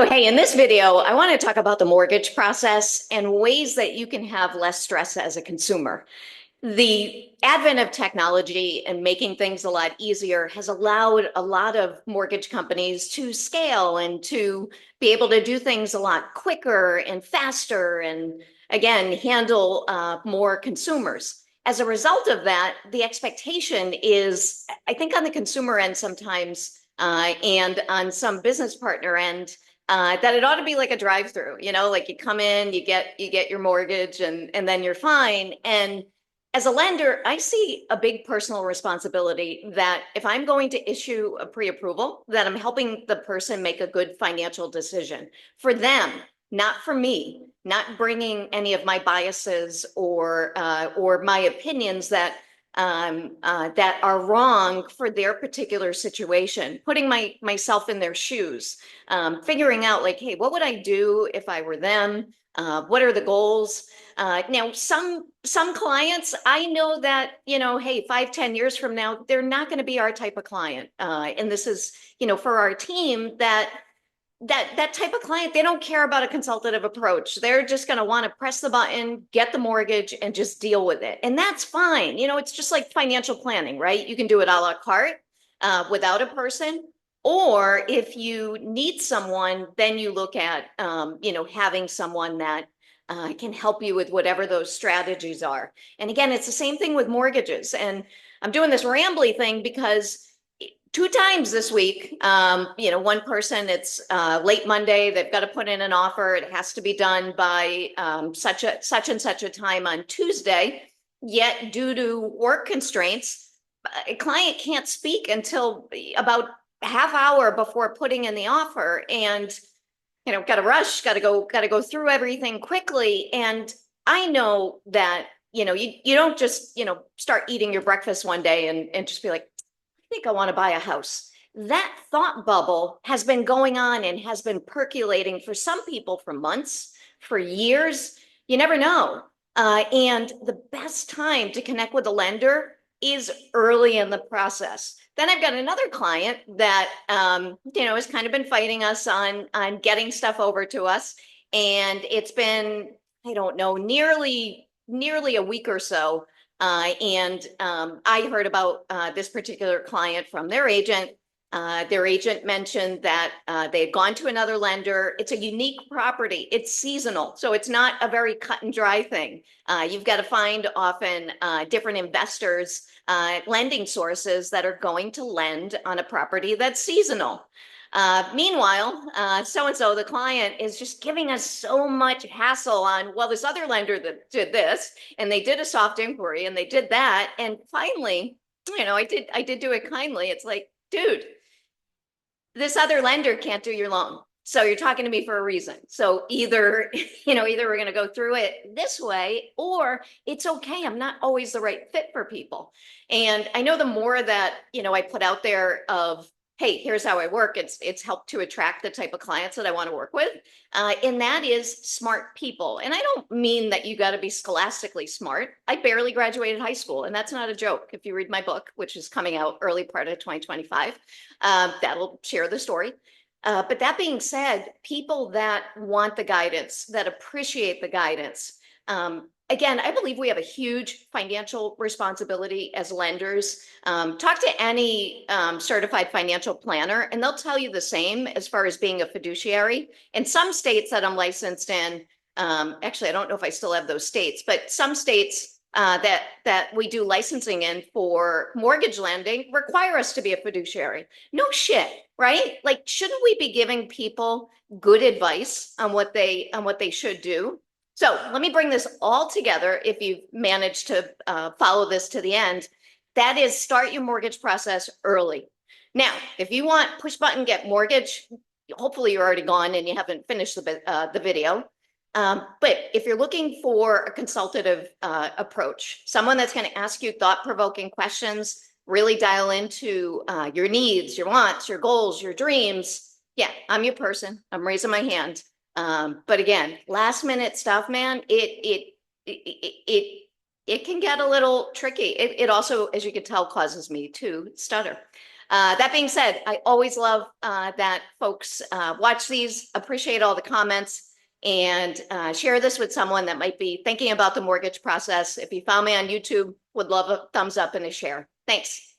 So, hey, in this video, I want to talk about the mortgage process and ways that you can have less stress as a consumer. The advent of technology and making things a lot easier has allowed a lot of mortgage companies to scale and to be able to do things a lot quicker and faster and, again, handle more consumers. As a result of that, the expectation is, I think, on the consumer end sometimes and on some business partner end, that it ought to be like a drive-through, like you come in, you get your mortgage and then you're fine. And as a lender, I see a big personal responsibility that if I'm going to issue a pre-approval, that I'm helping the person make a good financial decision for them, not for me, not bringing any of my biases or my opinions that are wrong for their particular situation, putting myself in their shoes, figuring out like, hey, what would I do if I were them? What are the goals? Now, some clients, I know that, hey, 5, 10 years from now, they're not going to be our type of client. And this is, for our team that type of client, they don't care about a consultative approach. They're just going to want to press the button, get the mortgage, and just deal with it. And that's fine. It's just like financial planning, right? You can do it a la carte without a person. Or if you need someone, then you look at, having someone that can help you with whatever those strategies are. And again, it's the same thing with mortgages. And I'm doing this rambly thing because 2 times this week, one person, it's late Monday, they've got to put in an offer. It has to be done by such and such a time on Tuesday. Yet due to work constraints, a client can't speak until about half hour before putting in the offer. And, got to rush, got to go through everything quickly. And I know that, you don't just, start eating your breakfast one day and just be like, I think I want to buy a house. That thought bubble has been going on and has been percolating for some people for months, for years. You never know. And the best time to connect with a lender is early in the process. Then I've got another client that, has kind of been fighting us on getting stuff over to us. And it's been, I don't know, nearly a week or so. I heard about this particular client from their agent. Their agent mentioned that they had gone to another lender. It's a unique property. It's seasonal, so it's not a very cut and dry thing. You've got to find often different investors, lending sources that are going to lend on a property that's seasonal. Meanwhile, so-and-so, the client, is just giving us so much hassle on, well, this other lender that did this, and they did a soft inquiry, and they did that. And finally, I did do it kindly. It's like, dude, this other lender can't do your loan. So you're talking to me for a reason. So either we're going to go through it this way, or it's okay. I'm not always the right fit for people. And I know the more that, I put out there of, hey, here's how I work, it's helped to attract the type of clients that I want to work with. And that is smart people. And I don't mean that you got to be scholastically smart. I barely graduated high school, and that's not a joke. If you read my book, which is coming out early part of 2025, that'll share the story. But that being said, people that want the guidance, that appreciate the guidance, again, I believe we have a huge financial responsibility as lenders. Talk to any certified financial planner, and they'll tell you the same as far as being a fiduciary. In some states that I'm licensed in, actually, I don't know if I still have those states, but some states that we do licensing in for mortgage lending require us to be a fiduciary. No shit, right? Like, shouldn't we be giving people good advice on what they should do? So let me bring this all together. If you've managed to follow this to the end, that is, start your mortgage process early. Now, if you want push button get mortgage, hopefully you're already gone and you haven't finished the video. But if you're looking for a consultative approach, someone that's going to ask you thought-provoking questions, really dial into your needs, your wants, your goals, your dreams, yeah, I'm your person. I'm raising my hand. But again, last minute stuff, man, it can get a little tricky. It also, as you can tell, causes me to stutter. That being said, I always love that folks watch these, appreciate all the comments, and share this with someone that might be thinking about the mortgage process. If you found me on YouTube, would love a thumbs up and a share. Thanks.